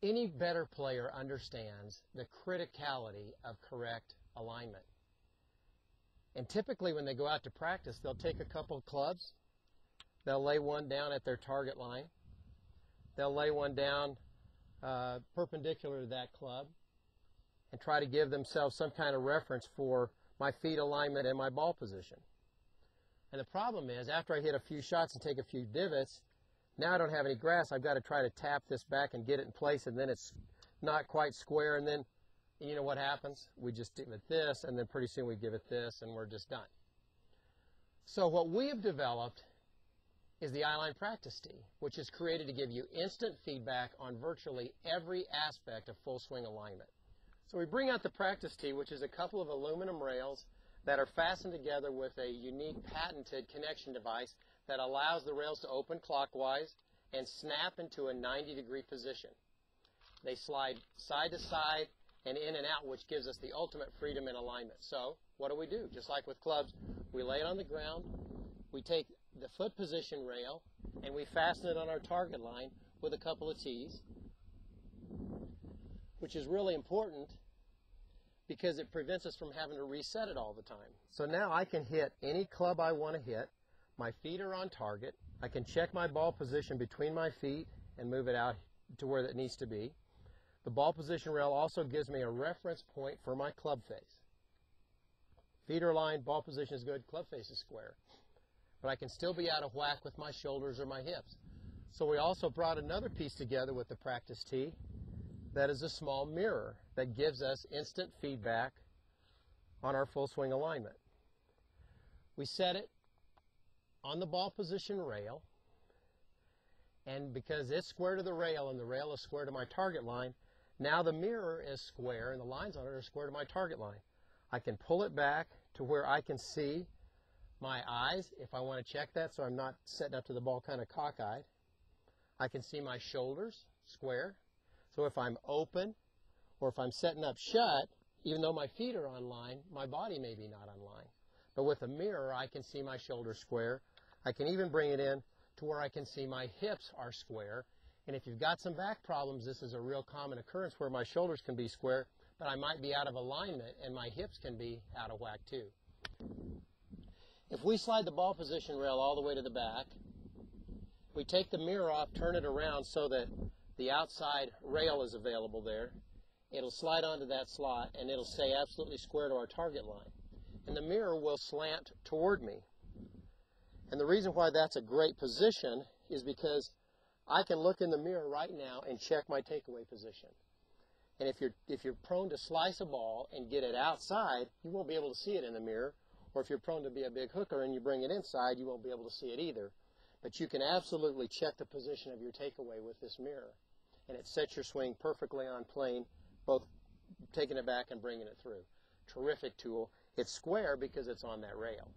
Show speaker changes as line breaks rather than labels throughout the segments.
Any better player understands the criticality of correct alignment. And typically when they go out to practice, they'll take a couple of clubs, they'll lay one down at their target line, they'll lay one down perpendicular to that club, and try to give themselves some kind of reference for my feet alignment and my ball position. And the problem is, after I hit a few shots and take a few divots, now I don't have any grass. I've got to try to tap this back and get it in place, and then it's not quite square, and then you know what happens? We just give it this, and then pretty soon we give it this, and we're just done. So what we have developed is the Eyeline practice tee, which is created to give you instant feedback on virtually every aspect of full swing alignment. So we bring out the practice tee, which is a couple of aluminum rails that are fastened together with a unique patented connection device that allows the rails to open clockwise and snap into a 90-degree position. They slide side to side and in and out, which gives us the ultimate freedom in alignment. So what do? Just like with clubs, we lay it on the ground, we take the foot position rail, and we fasten it on our target line with a couple of tees, which is really important because it prevents us from having to reset it all the time. So now I can hit any club I want to hit. My feet are on target. I can check my ball position between my feet and move it out to where it needs to be. The ball position rail also gives me a reference point for my club face. Feet are aligned, ball position is good, club face is square. But I can still be out of whack with my shoulders or my hips. So we also brought another piece together with the practice tee. That is a small mirror that gives us instant feedback on our full swing alignment. We set it on the ball position rail, and because it's square to the rail and the rail is square to my target line, now the mirror is square and the lines on it are square to my target line. I can pull it back to where I can see my eyes if I want to check that so I'm not setting up to the ball kind of cockeyed. I can see my shoulders square. So if I'm open or if I'm setting up shut, even though my feet are on line, my body may be not on line. But with a mirror, I can see my shoulders square. I can even bring it in to where I can see my hips are square. And if you've got some back problems, this is a real common occurrence where my shoulders can be square, but I might be out of alignment and my hips can be out of whack too. If we slide the ball position rail all the way to the back, we take the mirror off, turn it around so that the outside rail is available there. It'll slide onto that slot and it'll stay absolutely square to our target line. And the mirror will slant toward me. And the reason why that's a great position is because I can look in the mirror right now and check my takeaway position. And if you're prone to slice a ball and get it outside, you won't be able to see it in the mirror. Or if you're prone to be a big hooker and you bring it inside, you won't be able to see it either. But you can absolutely check the position of your takeaway with this mirror. And it sets your swing perfectly on plane, both taking it back and bringing it through. Terrific tool. It's square because it's on that rail.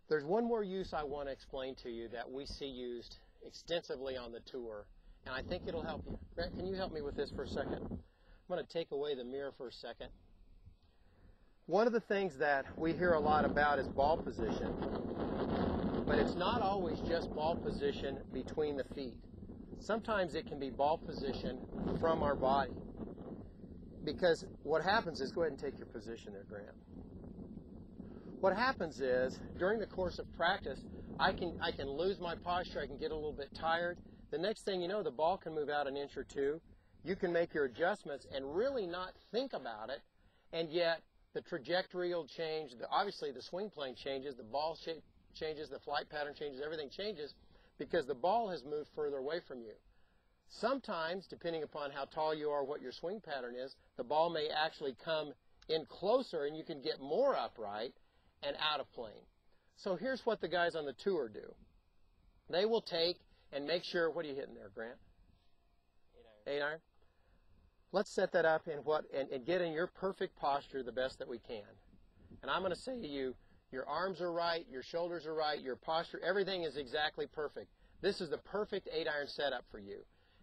There's one more use I want to explain to you that we see used extensively on the tour, and I think it'll help you. Grant, can you help me with this for a second? I'm going to take away the mirror for a second. One of the things that we hear a lot about is ball position, but it's not always just ball position between the feet. Sometimes it can be ball position from our body. Because what happens is, go ahead and take your position there, Grant. What happens is, during the course of practice, I can lose my posture, I can get a little bit tired. The next thing you know, the ball can move out an inch or two. You can make your adjustments and really not think about it, and yet the trajectory will change. Obviously, the swing plane changes, the ball shape changes, the flight pattern changes, everything changes because the ball has moved further away from you. Sometimes, depending upon how tall you are, what your swing pattern is, the ball may actually come in closer and you can get more upright and out of plane. So here's what the guys on the tour do. They will take and make sure, what are you hitting there, Grant? 8 iron. Let's set that up and get in your perfect posture the best that we can. And I'm going to say to you, your arms are right, your shoulders are right, your posture, everything is exactly perfect. This is the perfect 8 iron setup for you.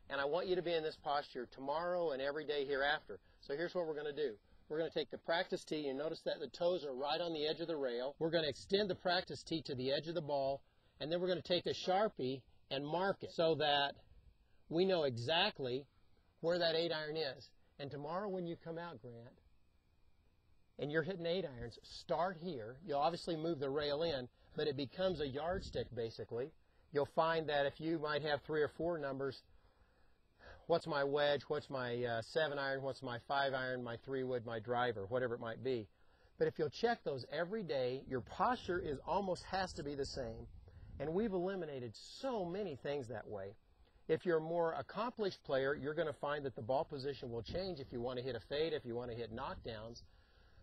And I want you to be in this posture tomorrow and every day hereafter. So here's what we're going to do. We're going to take the practice tee. You notice that the toes are right on the edge of the rail. We're going to extend the practice tee to the edge of the ball, and then we're going to take a Sharpie and mark it so that we know exactly where that 8-iron is. And tomorrow when you come out, Grant, and you're hitting 8-irons, start here. You'll obviously move the rail in, but it becomes a yardstick basically. You'll find that if you might have 3 or 4 numbers, what's my wedge, what's my 7-iron, what's my 5-iron, my 3-wood, my driver, whatever it might be. But if you'll check those every day, your posture almost has to be the same. And we've eliminated so many things that way. If you're a more accomplished player, you're going to find that the ball position will change if you want to hit a fade, if you want to hit knockdowns.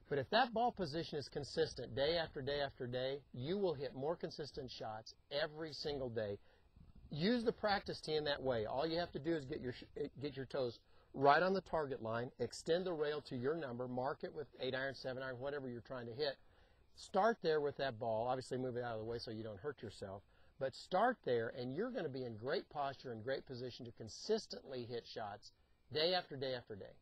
But if that ball position is consistent day after day after day, you will hit more consistent shots every single day. Use the practice tee in that way. All you have to do is get your toes right on the target line, extend the rail to your number, mark it with 8-iron, 7-iron, whatever you're trying to hit. Start there with that ball. Obviously move it out of the way so you don't hurt yourself. But start there, and you're going to be in great posture and great position to consistently hit shots day after day after day.